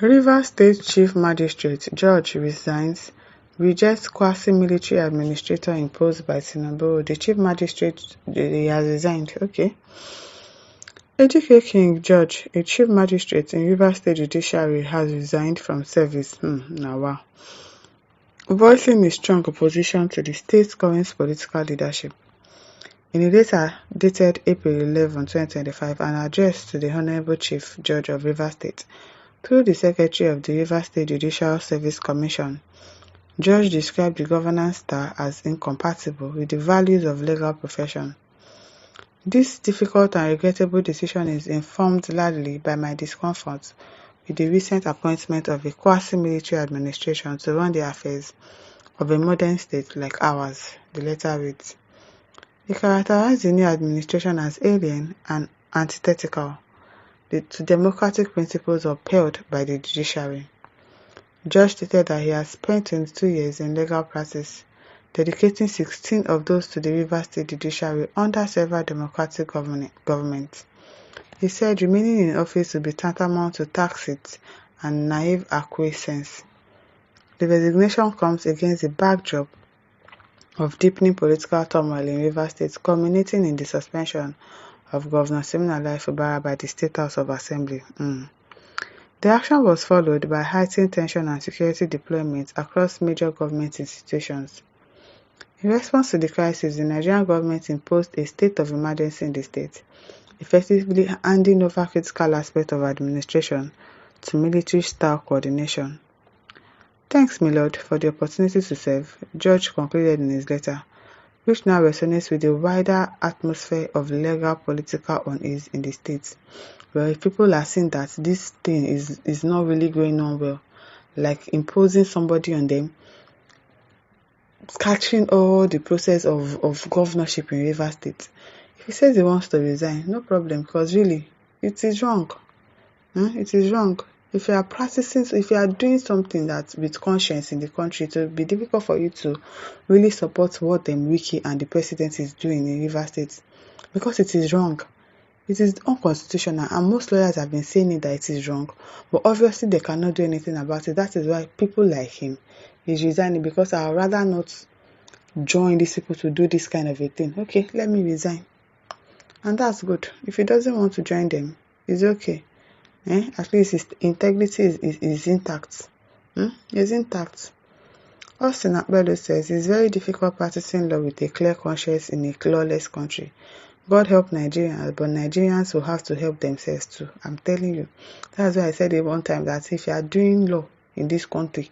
Rivers State Chief Magistrate George Resigns, rejects quasi-military administrator imposed by Tinubu. The Chief Magistrate he has resigned. Okay. Ejike King George, a Chief Magistrate in Rivers State Judiciary, has resigned from service. Now wow. Voicing his strong opposition to the state's current political leadership. In a letter dated April 11, 2025, an address to the Honorable Chief Judge of Rivers State through the Secretary of the Rivers State Judicial Service Commission, Judge described the governance style as incompatible with the values of legal profession. This difficult and regrettable decision is informed largely by my discomfort with the recent appointment of a quasi-military administration to run the affairs of a modern state like ours, the letter reads. It characterized the new administration as alien and antithetical to democratic principles upheld by the judiciary. Judge stated that he has spent 22 years in legal practice, dedicating 16 of those to the Rivers State Judiciary under several democratic governments. He said remaining in office would be tantamount to tacit and naive acquiescence. The resignation comes against the backdrop of deepening political turmoil in Rivers State, culminating in the suspension of Governor Siminalayi Fubara by the State House of Assembly. The action was followed by heightened tension and security deployment across major government institutions. In response to the crisis, the Nigerian government imposed a state of emergency in the state, effectively handing over critical aspects of administration to military-style coordination. Thanks, my lord, for the opportunity to serve, Judge concluded in his letter, which now resonates with the wider atmosphere of legal political unease in the state, where people are seeing that this thing is not really going on well, like imposing somebody on them, catching all the process of governorship in Rivers State. If he says he wants to resign, no problem, because really, it is wrong. It is wrong. If you are doing something that with conscience in the country, it will be difficult for you to really support what Wiki and the president is doing in Rivers State, because it is wrong. It is unconstitutional, and most lawyers have been saying it that it is wrong, but obviously they cannot do anything about it. That is why people like him is resigning, because I would rather not join these people to do this kind of a thing. Okay, let me resign. And that's good. If he doesn't want to join them, it's okay. At least his integrity is intact. It's intact. Austin Akbelo says it's very difficult practicing law with a clear conscience in a lawless country. God help Nigerians, but Nigerians will have to help themselves too. I'm telling you. That's why I said it one time that if you are doing law in this country,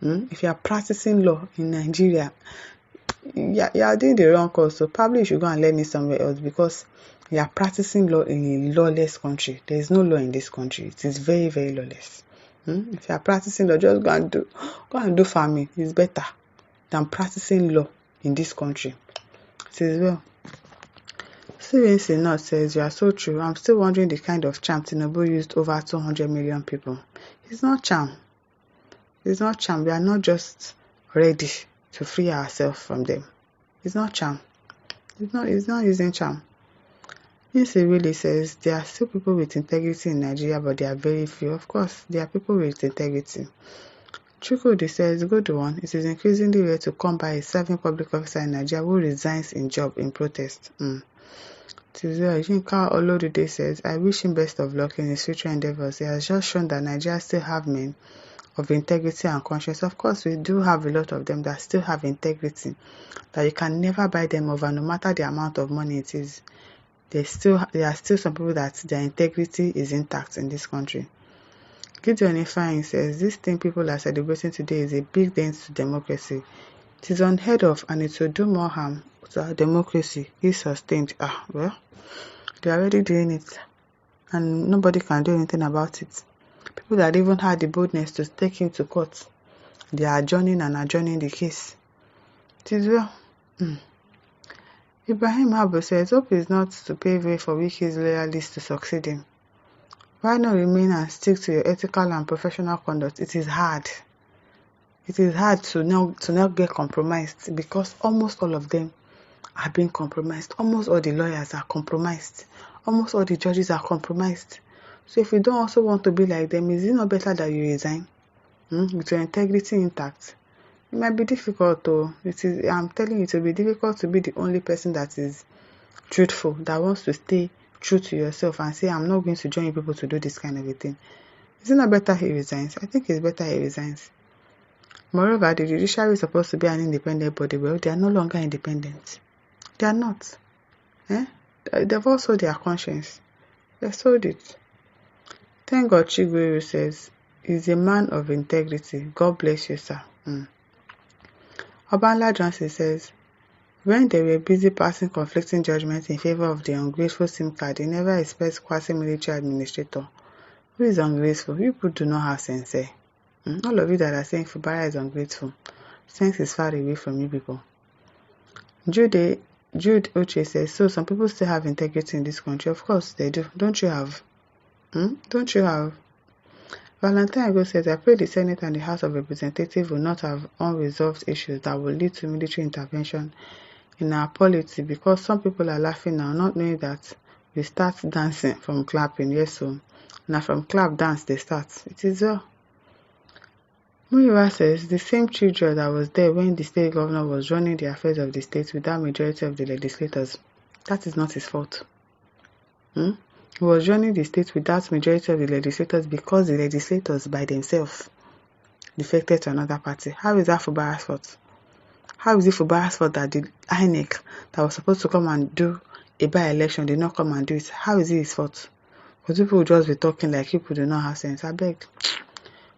if you are practicing law in Nigeria, you are doing the wrong course. So probably you should go and learn it somewhere else, because you are practicing law in a lawless country. There is no law in this country. It is very, very lawless. If you are practicing law, just go and do farming. It's better than practicing law in this country. It is well. CNC says, you are so true. I'm still wondering the kind of charm Tinubu used over 200 million people. It's not charm. It's not charm. We are not just ready to free ourselves from them. It's not charm. It's not using charm. Nisi really says there are still people with integrity in Nigeria, but they are very few. Of course, there are people with integrity. Chukwudi says, good one. It is increasingly rare to come by a serving public officer in Nigeria who resigns in job in protest. Yinka Olodude says, I wish him best of luck in his future endeavors. He has just shown that Nigeria still have men of integrity and conscience. Of course, we do have a lot of them that still have integrity, that you can never buy them over, no matter the amount of money it is. There are still some people that their integrity is intact in this country. Gideon Ifeanyi says, this thing people are celebrating today is a big dent to democracy. It is unheard of, and it will do more harm to our democracy if sustained. Well, they are already doing it, and nobody can do anything about it. People that even had the boldness to take him to court, they are adjourning the case. It is well. Ibrahim Habo says, hope is not to pave way for Wiki's loyalists to succeed him. Why not remain and stick to your ethical and professional conduct? It is hard. It is hard to not get compromised, because almost all of them are being compromised. Almost all the lawyers are compromised. Almost all the judges are compromised. So if you don't also want to be like them, is it not better that you resign with your integrity intact? It might be difficult though. I'm telling you, it will be difficult to be the only person that is truthful, that wants to stay true to yourself and say, I'm not going to join people to do this kind of a thing. Is it not better he resigns? I think it's better he resigns. Moreover, the judiciary is supposed to be an independent body. Well, they are no longer independent. They are not. They've also their conscience. They sold it. Thank God Chigweru says, he's a man of integrity. God bless you, sir. Obanla Johnson says, when they were busy passing conflicting judgments in favor of the ungrateful SIM card, they never expect quasi-military administrator. Who is ungrateful? You people do not have sense. All of you that are saying Fubara is ungrateful, sense is far away from you people. Jude Uche says, so some people still have integrity in this country. Of course they do. Don't you have? Don't you have? Valentine Ago says, I pray the Senate and the House of Representatives will not have unresolved issues that will lead to military intervention in our polity, because some people are laughing now, not knowing that we start dancing from clapping. Yes, so now from clap dance they start. It is well. Muyiwa says, the same chief judge that was there when the state governor was running the affairs of the state without majority of the legislators, that is not his fault. He was running the state without majority of the legislators because the legislators by themselves defected to another party. How is that Fubara's fault? How is it Fubara's fault that the INEC that was supposed to come and do a by-election did not come and do it? How is it his fault? Because people will just be talking like people do not have sense. I beg.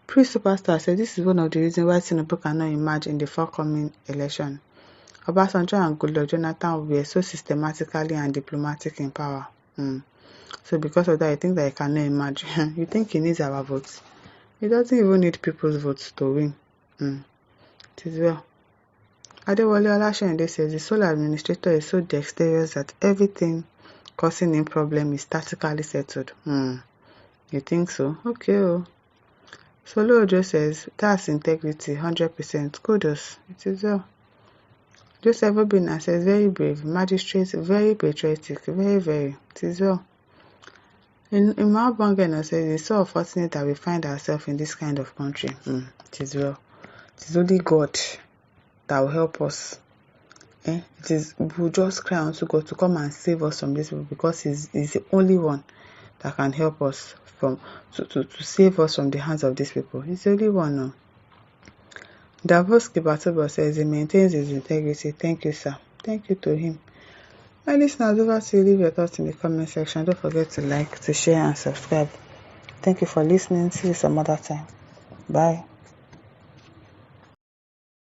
Priest Superstar said this is one of the reasons why Tinubu cannot emerge in the forthcoming election. Obasanjo and Goodluck Jonathan were so systematically and diplomatic in power. So because of that, I think that he cannot emerge. You think he needs our votes? He doesn't even need people's votes to win. It is well. Adewale Olashende says the sole administrator is so dexterous that everything causing him problem is tactically settled. You think so? Okay. Solo Ojo says that's integrity, 100%. Kudos. It is well. Joseph Obina says very brave. Magistrate, very patriotic. Very, very. It is well. Imam Bongeno says it's so unfortunate that we find ourselves in this kind of country. It is well. It is only God that will help us. We'll just cry unto God to come and save us from this people, because He's the only one that can help us to save us from the hands of these people. He's the only one. No. Davos Kibatobo says he maintains his integrity. Thank you, sir. Thank you to him. My listeners, over to you. Leave your thoughts in the comment section. Don't forget to like, to share, and subscribe. Thank you for listening. See you some other time. Bye.